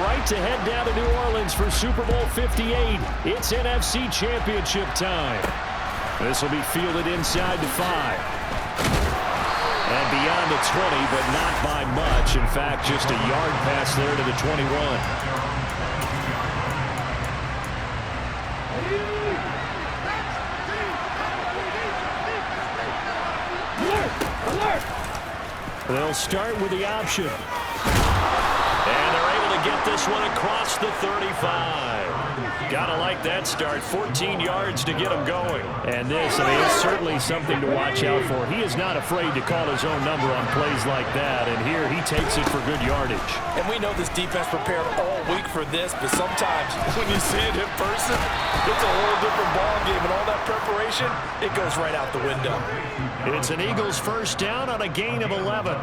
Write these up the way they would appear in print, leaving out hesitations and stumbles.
right to head down to New Orleans for Super Bowl 58. It's NFC Championship time. This will be fielded inside the 5. And beyond the 20, but not by much. In fact, just a yard pass there to the 21. They'll start with the option. And they're able to get this one across the 35. Gotta like that start. 14 yards to get him going. And this, I mean, it's certainly something to watch out for. He is not afraid to call his own number on plays like that. And here he takes it for good yardage. And we know this defense prepared all week for this, but sometimes when you see it in person, it's a whole different ball game. And all that preparation, it goes right out the window. It's an Eagles first down on a gain of 11.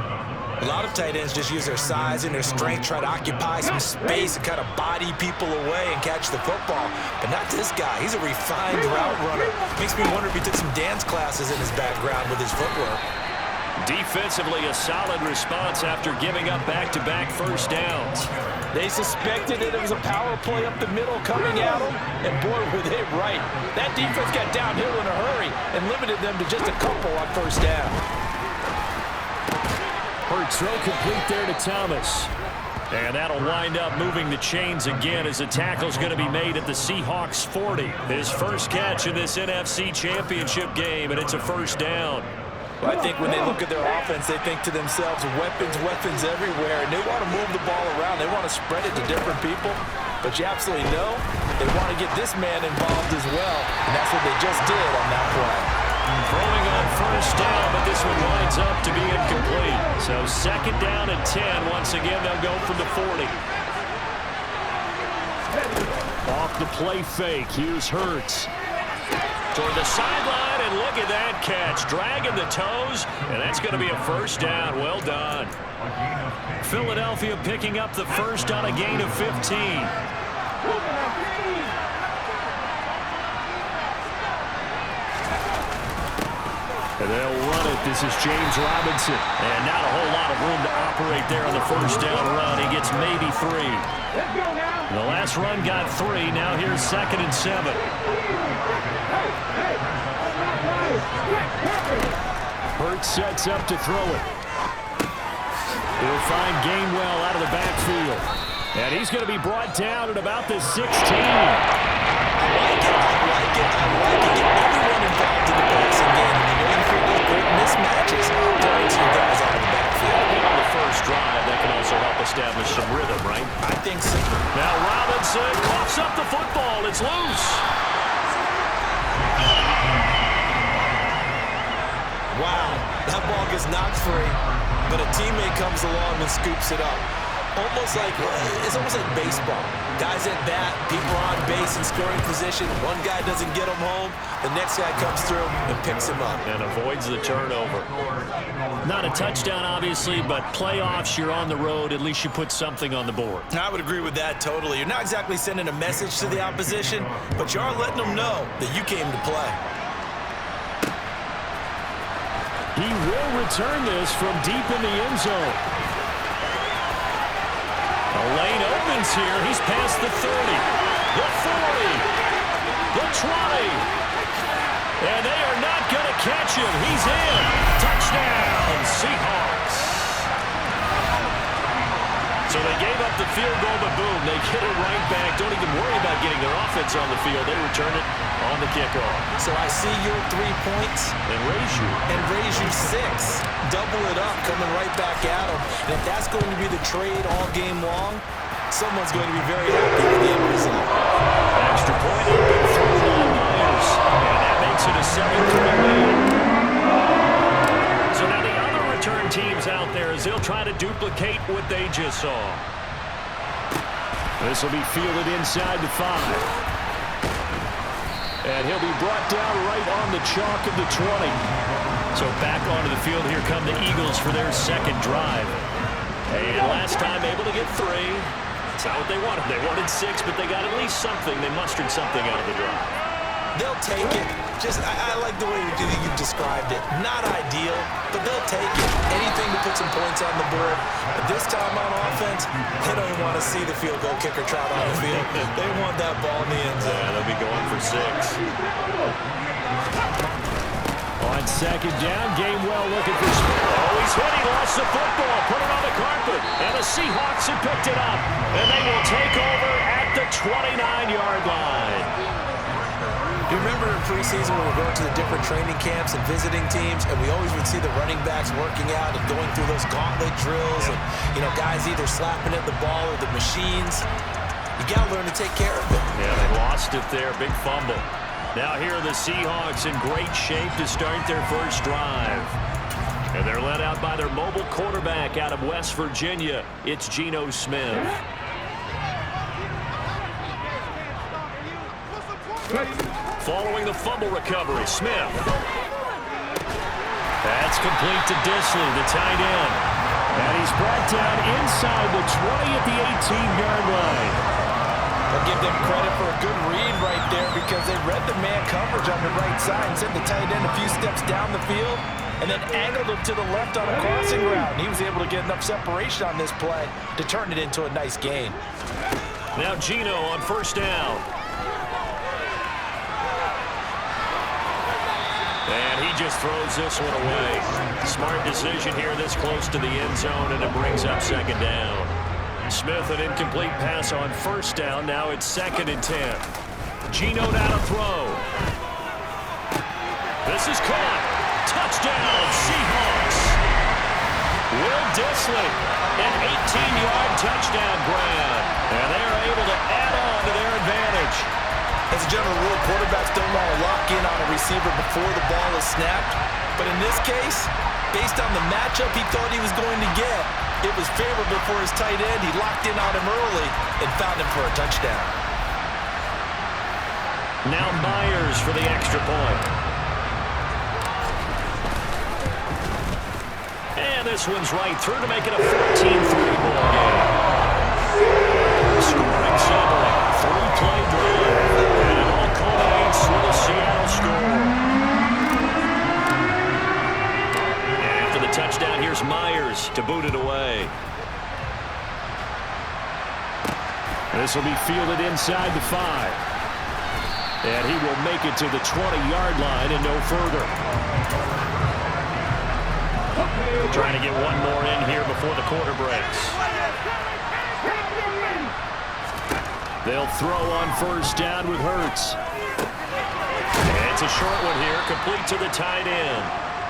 A lot of tight ends just use their size and their strength, try to occupy some space and kind of body people away and catch the football. But not this guy. He's a refined route runner. Makes me wonder if he took some dance classes in his background with his footwork. Defensively, a solid response after giving up back-to-back first downs. They suspected that it was a power play up the middle coming at them, and boy, were they right. That defense got downhill in a hurry and limited them to just a couple on first down. Throw complete there to Thomas. And that'll wind up moving the chains again as the tackle's going to be made at the Seahawks 40. His first catch in this NFC Championship game, and it's a first down. Well, I think when they look at their offense, they think to themselves, weapons, weapons everywhere, and they want to move the ball around. They want to spread it to different people, but you absolutely know they want to get this man involved as well, and that's what they just did on that play. Throwing on first down, but this one winds up to be incomplete. So second down and 10. Once again, they'll go from the 40. Off the play fake. Here's Hurts. Toward the sideline, and look at that catch. Dragging the toes, and that's going to be a first down. Well done. Philadelphia picking up the first on a gain of 15. And they'll run it. This is James Robinson. And not a whole lot of room to operate there on the first down run. He gets maybe 3. The last run got 3. Now here's 2nd and 7. Hurts sets up to throw it. He'll find Gainwell out of the backfield. And he's going to be brought down at about the 16. I like it. Get everyone involved in the passing game. Great mismatches throwing two guys out of the backfield. And on the first drive, that can also help establish some rhythm, right? I think so. Now Robinson coughs up the football. It's loose. Wow, that ball gets knocked free, but a teammate comes along and scoops it up. It's almost like baseball. Guys at bat, people are on base in scoring position. One guy doesn't get him home. The next guy comes through and picks him up. And avoids the turnover. Not a touchdown, obviously, but playoffs, you're on the road. At least you put something on the board. I would agree with that totally. You're not exactly sending a message to the opposition, but you are letting them know that you came to play. He will return this from deep in the end zone. The lane opens here. He's past the 30, the 40, the 20. And they are not going to catch him. He's in. Touchdown, Seahawks. So they gave up the field goal, but boom, they get it right back. Don't even worry about getting their offense on the field. They return it on the kickoff. So I see your 3 points. And raise you 6. Double it up, coming right back at them. And if that's going to be the trade all game long, someone's going to be very happy with the end result. Extra point open through Myers. And that makes it a 7-3 lead. So now the other return teams out there as they'll try to duplicate what they just saw. This will be fielded inside the 5. And he'll be brought down right on the chalk of the 20. So back onto the field, here come the Eagles for their second drive. And last time able to get 3. That's not what they wanted. They wanted 6, but they got at least something. They mustered something out of the drive. They'll take it. I like the way you've described it. Not ideal, but they'll take it. Anything to put some points on the board. But this time on offense, they don't even want to see the field goal kicker trot on the field. They want that ball in the end zone. Yeah, they'll be going for 6. On second down, Gainwell looking for Smith. Oh, he's hit. He lost the football. Put it on the carpet. And the Seahawks have picked it up. And they will take over at the 29-yard line. You remember in preseason when we were going to the different training camps and visiting teams, and we always would see the running backs working out and going through those gauntlet drills, and, you know, guys either slapping at the ball or the machines. You got to learn to take care of it. Yeah, they lost it there. Big fumble. Now here are the Seahawks in great shape to start their first drive. And they're led out by their mobile quarterback out of West Virginia. It's Geno Smith. Following the fumble recovery, Smith. That's complete to Disley, the tight end. And he's brought down inside the 20 at the 18-yard line. I'll give them credit for a good read right there because they read the man coverage on the right side and sent the tight end a few steps down the field and then angled him to the left on a crossing route. And he was able to get enough separation on this play to turn it into a nice gain. Now Geno on first down. And he just throws this one away. Smart decision here this close to the end zone, and it brings up second down. Smith, an incomplete pass on first down. Now it's 2nd and 10. Geno now to throw. This is caught. Touchdown, Seahawks. Will Disley, an 18-yard touchdown grab. And they're able to add on to their advantage. As a general rule, quarterbacks don't want to lock in on a receiver before the ball is snapped. But in this case, based on the matchup he thought he was going to get, it was favorable for his tight end. He locked in on him early and found him for a touchdown. Now Myers for the extra point. And this one's right through to make it a 14-3 ball game. Scoring summary, 3-play drive. And it all culminates with a Seattle score. And after the touchdown, here's Myers to boot it away. This will be fielded inside the 5. And he will make it to the 20-yard line and no further. Trying to get one more in here before the quarter breaks. They'll throw on first down with Hurts. And it's a short one here, complete to the tight end.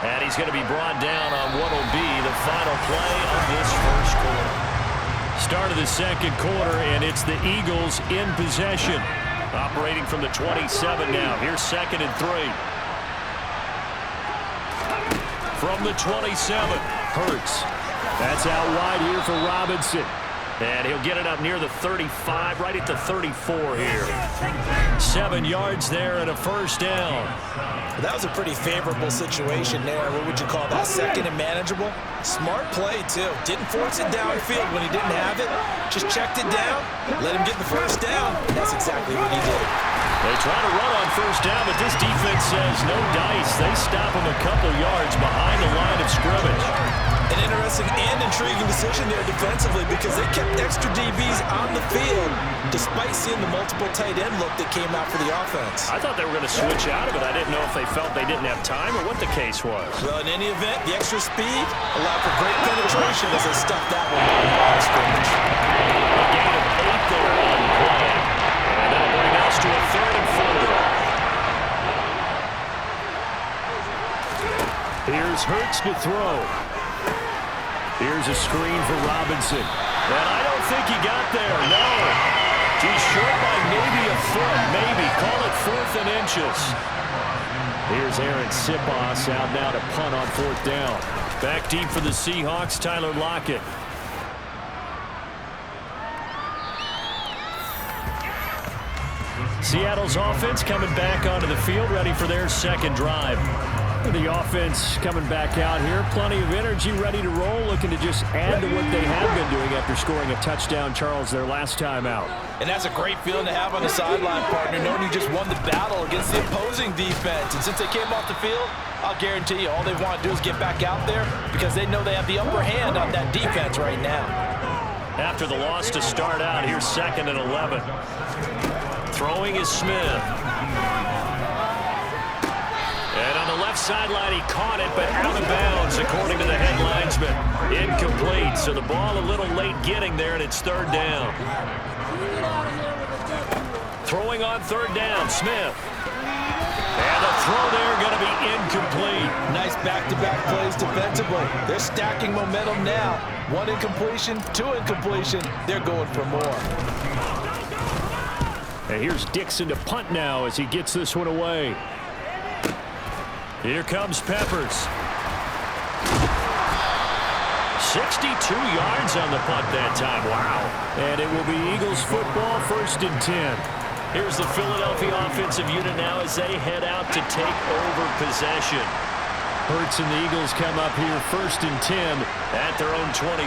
And he's going to be brought down on what will be the final play of this first quarter. Start of the second quarter, and it's the Eagles in possession. Operating from the 27 now. Here's 2nd and 3. From the 27, Hurts. That's out wide here for Robinson. And he'll get it up near the 35, right at the 34 here. 7 yards there and a first down. That was a pretty favorable situation there. What would you call that? 2nd and manageable? Smart play, too. Didn't force it downfield when he didn't have it. Just checked it down, let him get the first down. And that's exactly what he did. They try to run on first down, but this defense says no dice. They stop him a couple yards behind the line of scrimmage. An interesting and intriguing decision there defensively because they kept extra DBs on the field despite seeing the multiple tight end look that came out for the offense. I thought they were going to switch out of it. I didn't know if they felt they didn't have time or what the case was. Well, in any event, the extra speed allowed for great penetration as they stuffed that one on the line of scrimmage. A gain of 8 there on the play. And that'll bring us to a 3rd and 4. Here's Hurts to throw. Here's a screen for Robinson. And I don't think he got there, no. He's short by maybe a foot, maybe. Call it 4th and inches. Here's Aaron Sipos out now to punt on 4th down. Back deep for the Seahawks, Tyler Lockett. Seattle's offense coming back onto the field, ready for their second drive. The offense coming back out here. Plenty of energy, ready to roll, looking to just add to what they have been doing after scoring a touchdown, Charles, their last time out. And that's a great feeling to have on the sideline, partner, knowing you just won the battle against the opposing defense. And since they came off the field, I'll guarantee you all they want to do is get back out there because they know they have the upper hand on that defense right now. After the loss to start out, here's 2nd and 11. Throwing is Smith. And on the left sideline, he caught it, but out of bounds, according to the head linesman. Incomplete, so the ball a little late getting there, and it's 3rd down. Throwing on 3rd down, Smith. And the throw there going to be incomplete. Nice back-to-back plays defensively. They're stacking momentum now. 1 incompletion, 2 incompletion. They're going for more. And here's Dixon to punt now as he gets this one away. Here comes Peppers. 62 yards on the punt that time. Wow. And it will be Eagles football, 1st and 10. Here's the Philadelphia offensive unit now as they head out to take over possession. Hurts and the Eagles come up here 1st and 10 at their own 22.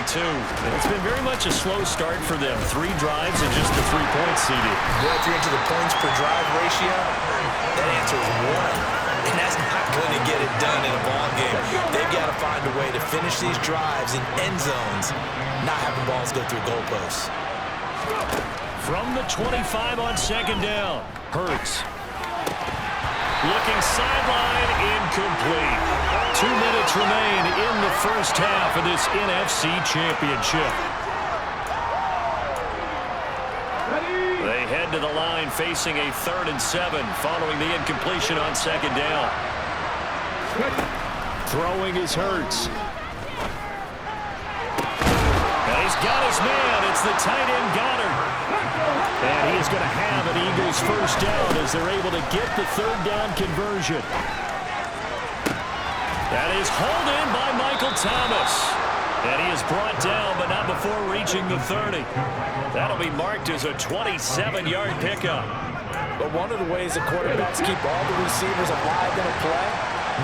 It's been very much a slow start for them. 3 drives and just the 3 points seeded. Well, if you're into the points per drive ratio, that answer is 1. And that's not going to get it done in a ball game. They've got to find a way to finish these drives in end zones, not having balls go through goalposts. From the 25 on 2nd down, Hurts. Looking sideline, incomplete. 2 minutes remain in the first half of this NFC Championship. They head to the line facing a 3rd and 7 following the incompletion on 2nd down. Throwing is Hurts. And he's got his man. It's the tight end Goddard. And he is going to have an Eagles 1st down as they're able to get the 3rd down conversion. That is hauled in by Michael Thomas. And he is brought down, but not before reaching the 30. That'll be marked as a 27-yard pickup. But one of the ways the quarterbacks keep all the receivers alive in a play,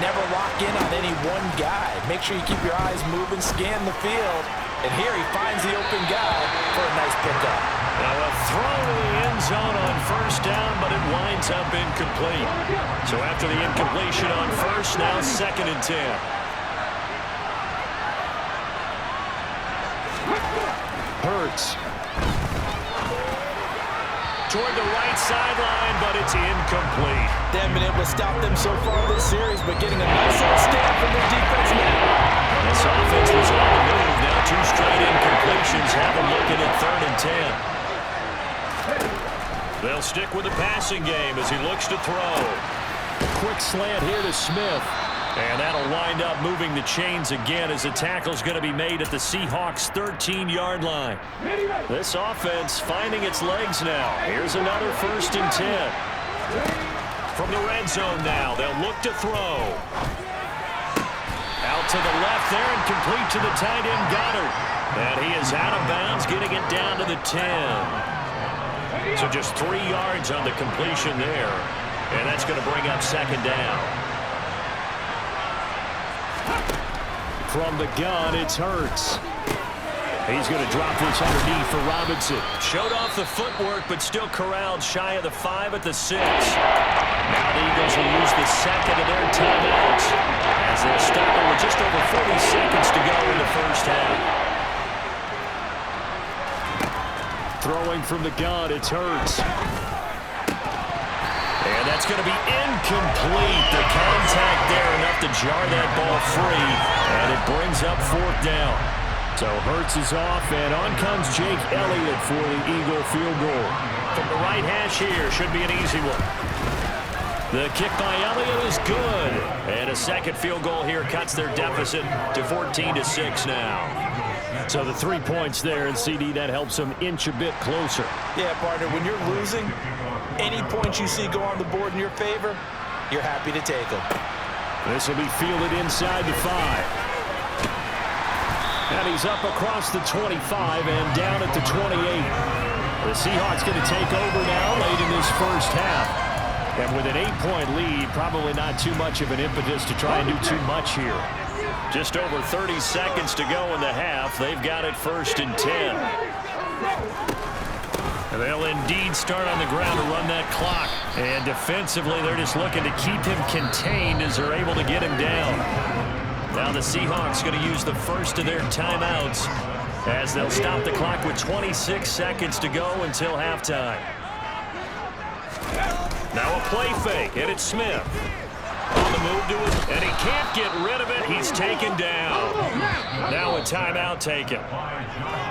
never lock in on any one guy. Make sure you keep your eyes moving, scan the field. And here he finds the open guy for a nice pickup. Now a throw to the end zone on 1st down, but it winds up incomplete. So after the incompletion on 1st, now 2nd and 10. Hurts. Toward the right sideline, but it's incomplete. They haven't been able to stop them so far this series, but getting a nice little stand from their defense now. This offense was on the move. Now 2 straight incompletions have them looking at 3rd and 10. They'll stick with the passing game as he looks to throw. Quick slant here to Smith. And that'll wind up moving the chains again as the tackle's going to be made at the Seahawks' 13-yard line. This offense finding its legs now. Here's another 1st and 10. From the red zone now, they'll look to throw. Out to the left there and complete to the tight end Goddard. And he is out of bounds, getting it down to the 10. So just 3 yards on the completion there. And that's going to bring up 2nd down. From the gun, it's Hurts. He's going to drop this underneath for Robinson. Showed off the footwork, but still corralled shy of the 5 at the 6. Now the Eagles will use the 2nd of their timeouts as they'll stop it with just over 40 seconds to go in the first half. Throwing from the gun, it's Hurts. And that's going to be incomplete. The contact there enough to jar that ball free. And it brings up 4th down. So Hurts is off, and on comes Jake Elliott for the Eagle field goal. From the right hash here, should be an easy one. The kick by Elliott is good. And a 2nd field goal here cuts their deficit to 14-6 now. So the 3 points there, and CD, that helps them inch a bit closer. Yeah, partner, when you're losing, any points you see go on the board in your favor, you're happy to take them. This will be fielded inside the 5. And he's up across the 25 and down at the 28. The Seahawks going to take over now late in this first half. And with an 8-point lead, probably not too much of an impetus to try and do too much here. Just over 30 seconds to go in the half. They've got it 1st and 10. And they'll indeed start on the ground to run that clock. And defensively, they're just looking to keep him contained as they're able to get him down. Now the Seahawks going to use the first of their timeouts as they'll stop the clock with 26 seconds to go until halftime. Now a play fake, and it's Smith. On the move to it, and he can't get rid of it. He's taken down. Now a timeout taken.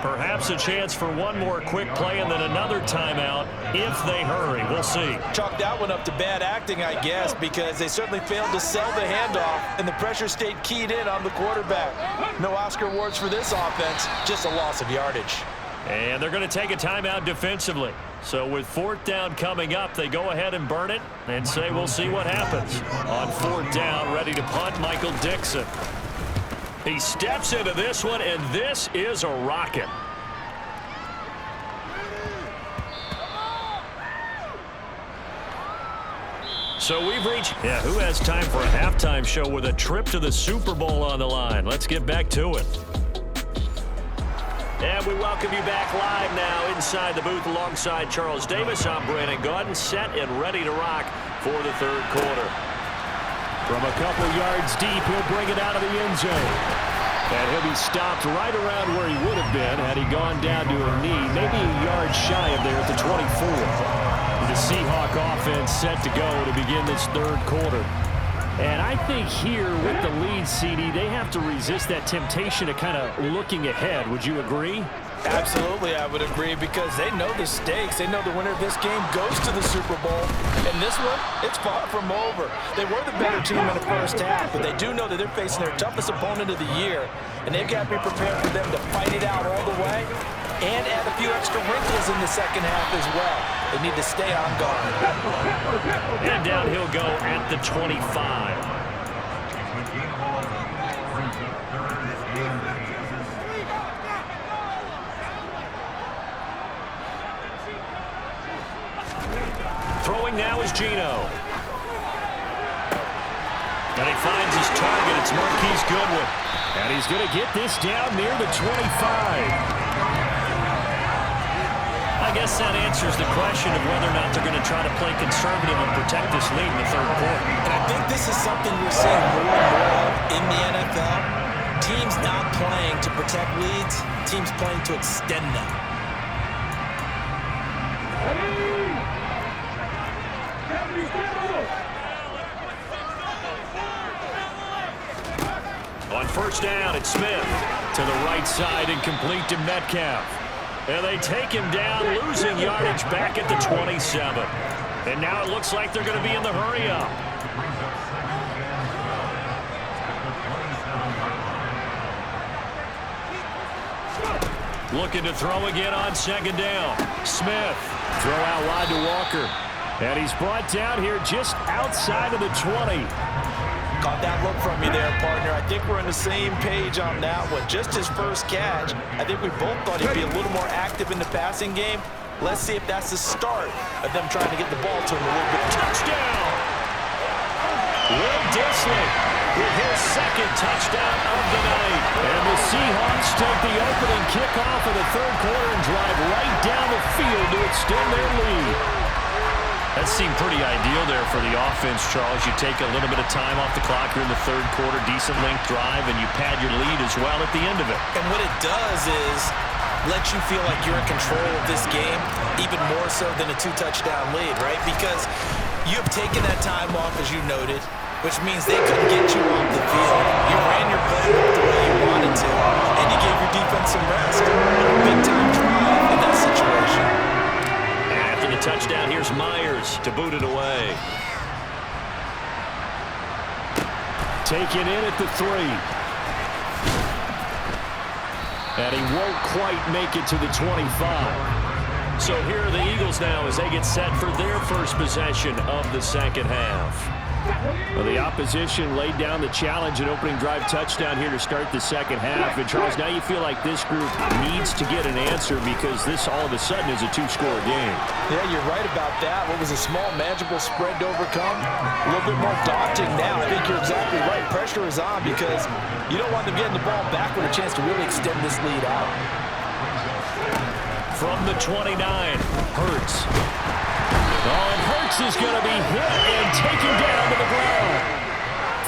Perhaps a chance for one more quick play and then another timeout if they hurry. We'll see. Chalk that one up to bad acting, I guess, because they certainly failed to sell the handoff, and the pressure stayed keyed in on the quarterback. No Oscar awards for this offense, just a loss of yardage. And they're going to take a timeout defensively. So with 4th down coming up, they go ahead and burn it and say we'll see what happens. On 4th down, ready to punt, Michael Dixon. He steps into this one, and this is a rocket. So we've reached, who has time for a halftime show with a trip to the Super Bowl on the line? Let's get back to it. And we welcome you back live now inside the booth alongside Charles Davis. I'm Brandon Gaudin, set and ready to rock for the 3rd quarter. From a couple yards deep, he'll bring it out of the end zone. And he'll be stopped right around where he would have been had he gone down to a knee, maybe a yard shy of there at the 24. The Seahawk offense set to go to begin this 3rd quarter. And I think here with the lead, CD, they have to resist that temptation of kind of looking ahead. Would you agree? Absolutely, I would agree, because they know the stakes. They know the winner of this game goes to the Super Bowl. And this one, it's far from over. They were the better team in the first half, but they do know that they're facing their toughest opponent of the year. And they've got to be prepared for them to fight it out all the way and add a few extra wrinkles in the second half as well. They need to stay on guard. And down he'll go at the 25. Throwing now is Geno. And he finds his target. It's Marquise Goodwin. And he's going to get this down near the 25. I guess that answers the question of whether or not they're going to try to play conservative and protect this lead in the 3rd quarter. And I think this is something we're seeing more and more in the NFL. Teams not playing to protect leads, teams playing to extend them. On 1st down, it's Smith to the right side and complete to Metcalf. And they take him down, losing yardage back at the 27. And now it looks like they're going to be in the hurry-up. Looking to throw again on 2nd down. Smith, throw out wide to Walker. And he's brought down here just outside of the 20. Caught that look from you there, partner. I think we're on the same page on that one. Just his first catch. I think we both thought he'd be a little more active in the passing game. Let's see if that's the start of them trying to get the ball to him a little bit. Touchdown! Will Dissly with his 2nd touchdown of the night. And the Seahawks take the opening kickoff of the 3rd quarter and drive right down the field to extend their lead. That seemed pretty ideal there for the offense, Charles. You take a little bit of time off the clock here in the 3rd quarter, decent length drive, and you pad your lead as well at the end of it. And what it does is let you feel like you're in control of this game, even more so than a 2-touchdown lead, right? Because you have taken that time off, as you noted, which means they couldn't get you off the field. You ran your playbook the way you wanted to, and you gave your defense some rest. Big-time drive in that situation. After the touchdown, here's Myers to boot it away. Taken in at the 3. And he won't quite make it to the 25. So here are the Eagles now as they get set for their first possession of the second half. Well, the opposition laid down the challenge and opening drive touchdown here to start the second half. And, Charles, now you feel like this group needs to get an answer because this all of a sudden is a two-score game. Yeah, you're right about that. What was a small, manageable spread to overcome? A little bit more daunting now. I think you're exactly right. Pressure is on because you don't want them getting the ball back with a chance to really extend this lead out. From the 29, Hurts. Oh, and Hurts is going to be hit and taken down to the ground.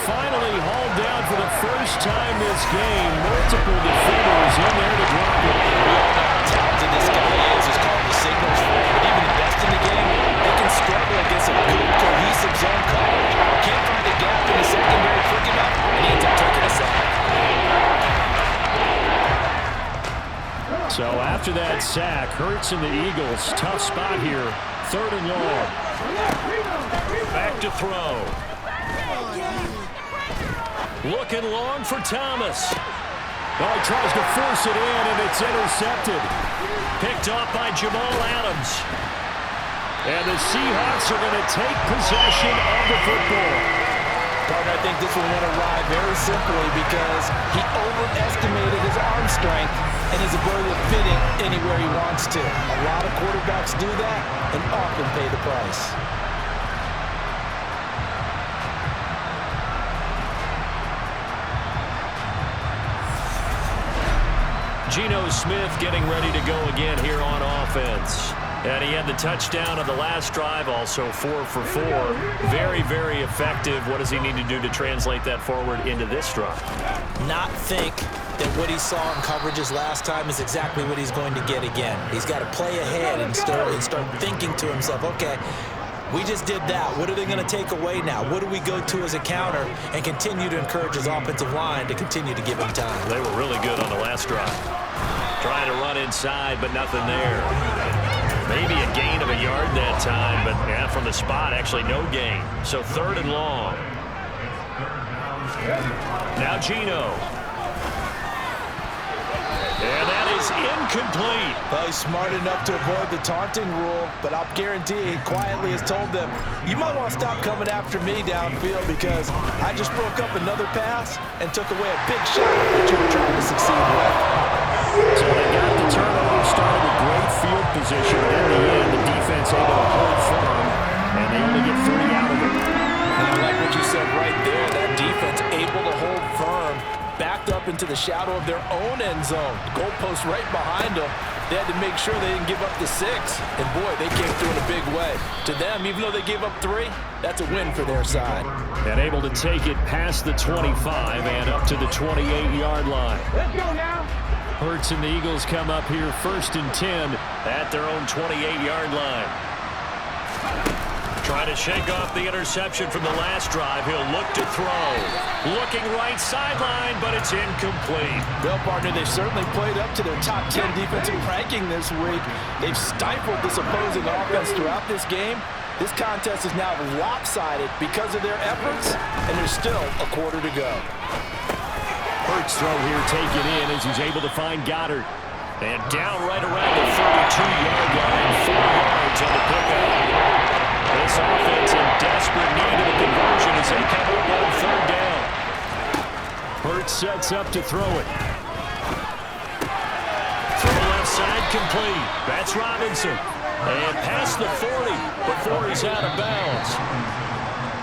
Finally hauled down for the first time this game. Multiple defenders in there to drop it. We all know how talented this guy is. He's calling the signals for it. But even the best in the game, they can struggle against a good, cohesive zone coverage. Can't find a gap in the secondary quick enough, and he ends up taking a sack. So after that sack, Hurts and the Eagles, tough spot here. 3rd and long. Back to throw. Looking long for Thomas. Oh, he tries to force it in, and it's intercepted. Picked off by Jamal Adams. And the Seahawks are going to take possession of the football. Partner, I think this one went awry very simply because he overestimated his arm strength and his ability to fit it anywhere he wants to. A lot of quarterbacks do that and often pay the price. Geno Smith getting ready to go again here on offense. And he had the touchdown on the last drive, also 4 for 4. Very, very effective. What does he need to do to translate that forward into this drive? Not think that what he saw in coverages last time is exactly what he's going to get again. He's got to play ahead and start thinking to himself, okay, we just did that. What are they going to take away now? What do we go to as a counter? And continue to encourage his offensive line to continue to give him time. They were really good on the last drive. Trying to run inside, but nothing there. Maybe a gain of a yard that time, but yeah, from the spot, actually no gain. So 3rd and long. Now Geno. And that is incomplete. Well, he's smart enough to avoid the taunting rule, but I'll guarantee he quietly has told them, you might want to stop coming after me downfield because I just broke up another pass and took away a big shot that you were trying to succeed with. So they got the turnover, started with great field position, but in the end, the defense able to hold firm, and they only get 3 out of it. And I like what you said right there. That defense able to hold firm, backed up into the shadow of their own end zone. The goalpost right behind them. They had to make sure they didn't give up the 6. And, boy, they came through in a big way. To them, even though they gave up 3, that's a win for their side. And able to take it past the 25 and up to the 28-yard line. Let's go now. Hurts and the Eagles come up here 1st and 10 at their own 28-yard line. Trying to shake off the interception from the last drive. He'll look to throw. Looking right sideline, but it's incomplete. Well, partner, they've certainly played up to their top 10 defensive ranking this week. They've stifled this opposing offense throughout this game. This contest is now lopsided because of their efforts, and there's still a quarter to go. Hurts throw here taken in as he's able to find Goddard. And down right around the 32-yard line. 4 yards on the pickup. This offense in desperate need of a conversion as they come up on 3rd down. Hurts sets up to throw it. Throw left side complete. That's Robinson. And past the 40 before he's out of bounds.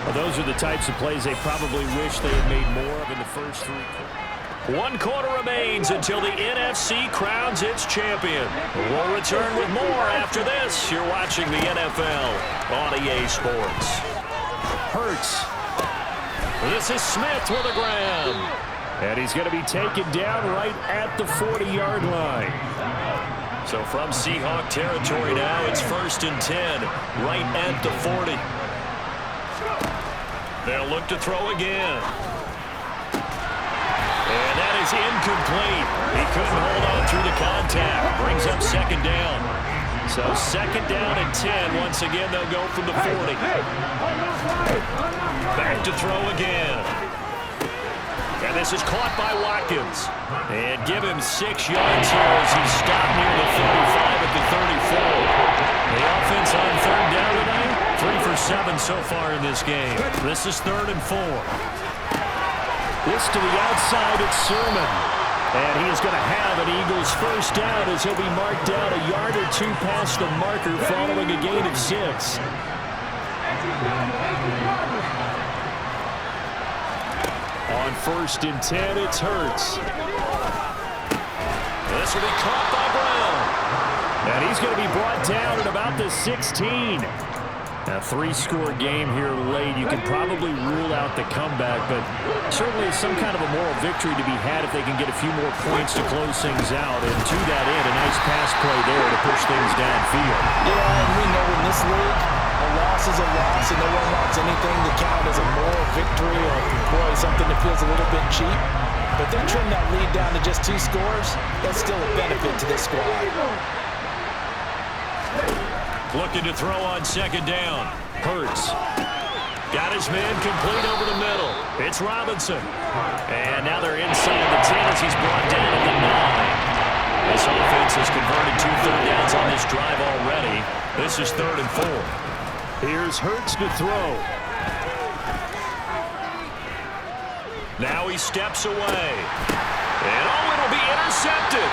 Well, those are the types of plays they probably wish they had made more of in the first 3 quarters. 1 quarter remains until the NFC crowns its champion. We'll return with more after this. You're watching the NFL on EA Sports. Hurts. This is Smith with a grab. And he's going to be taken down right at the 40-yard line. So from Seahawk territory now, it's 1st and 10, right at the 40. They'll look to throw again. And that is incomplete. He couldn't hold on through the contact. Brings up 2nd down. So 2nd down and 10. Once again, they'll go from the 40. Back to throw again. And this is caught by Watkins. And give him 6 yards here as he stopped near the 35 at the 34. The offense on 3rd down tonight, 3 for for 7 so far in this game. This is 3rd and 4. This to the outside, it's Sermon. And he is going to have an Eagles first down as he'll be marked down a yard or 2 past the marker following a gain of 6. On 1st and 10, it's Hurts. This will be caught by Brown. And he's going to be brought down at about the 16. A 3-score game here late. You can probably rule out the comeback, but certainly some kind of a moral victory to be had if they can get a few more points to close things out. And to that end, a nice pass play there to push things downfield. Yeah, and we know in this league, a loss is a loss, and no one wants anything to count as a moral victory or, boy, something that feels a little bit cheap. But they're trimming that lead down to just 2 scores. That's still a benefit to this squad. Looking to throw on 2nd down. Hurts. Got his man complete over the middle. It's Robinson. And now they're inside the 10 as he's brought down at the 9. This offense has converted 2 third downs on this drive already. This is 3rd and 4. Here's Hurts to throw. Now he steps away. And it'll be intercepted.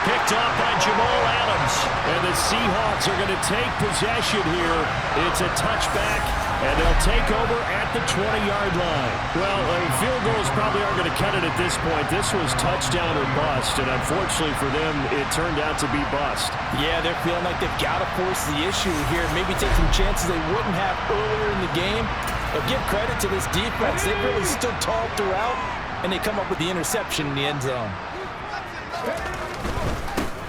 Picked up by Jamal Adams. And the Seahawks are going to take possession here. It's a touchback, and they'll take over at the 20-yard line. Well, field goals probably aren't going to cut it at this point. This was touchdown or bust, and unfortunately for them, it turned out to be bust. Yeah, they're feeling like they've got to force the issue here. Maybe take some chances they wouldn't have earlier in the game. But give credit to this defense. They've really stood tall throughout, and they come up with the interception in the end zone.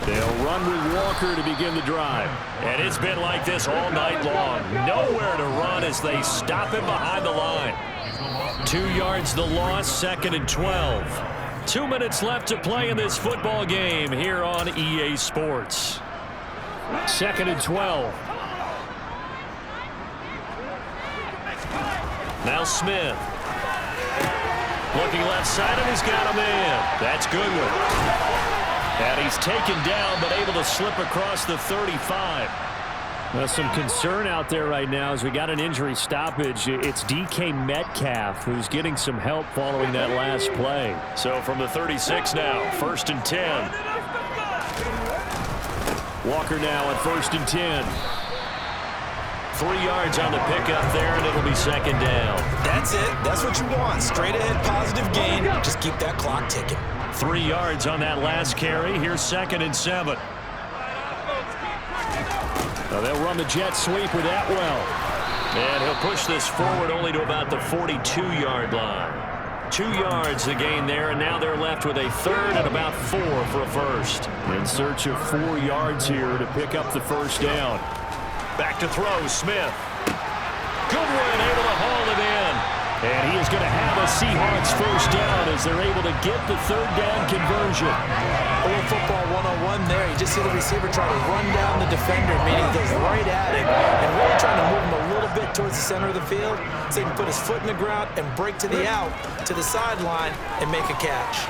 They'll run with Walker to begin the drive. And it's been like this all night long. Nowhere to run as they stop him behind the line. 2 yards the loss, 2nd and 12. 2 minutes left to play in this football game here on EA Sports. 2nd and 12. Now Smith. Looking left side, and he's got a man. That's Goodwin. And he's taken down, but able to slip across the 35. Well, some concern out there right now as we got an injury stoppage. It's DK Metcalf who's getting some help following that last play. So from the 36 now, 1st and 10. Walker now at 1st and 10. 3 yards on the pickup there, and it'll be 2nd down. That's it. That's what you want. Straight ahead, positive gain. Just keep that clock ticking. 3 yards on that last carry. Here's 2nd and 7. Now they'll run the jet sweep with Atwell. And he'll push this forward only to about the 42-yard line. 2 yards the gain there, and now they're left with a 3rd and about 4 for a first. In search of 4 yards here to pick up the first down. Back to throw, Smith. Goodwin able to haul it in. And he is going to have a Seahawks first down as they're able to get the 3rd down conversion. A little football 101 there. You just see the receiver try to run down the defender, meaning he goes right at him and really trying to move him a little bit towards the center of the field so he can put his foot in the ground and break to the out, to the sideline, and make a catch.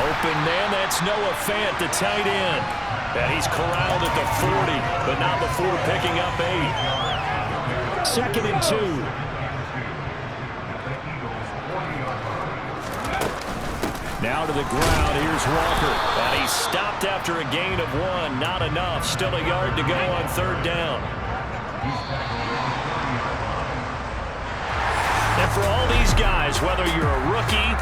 Open man, that's Noah Fant, the tight end. And he's corralled at the 40, but not before picking up 8. 2nd and 2. Now to the ground, here's Walker. And he stopped after a gain of 1. Not enough. Still a yard to go on 3rd down. And for all these guys, whether you're a rookie,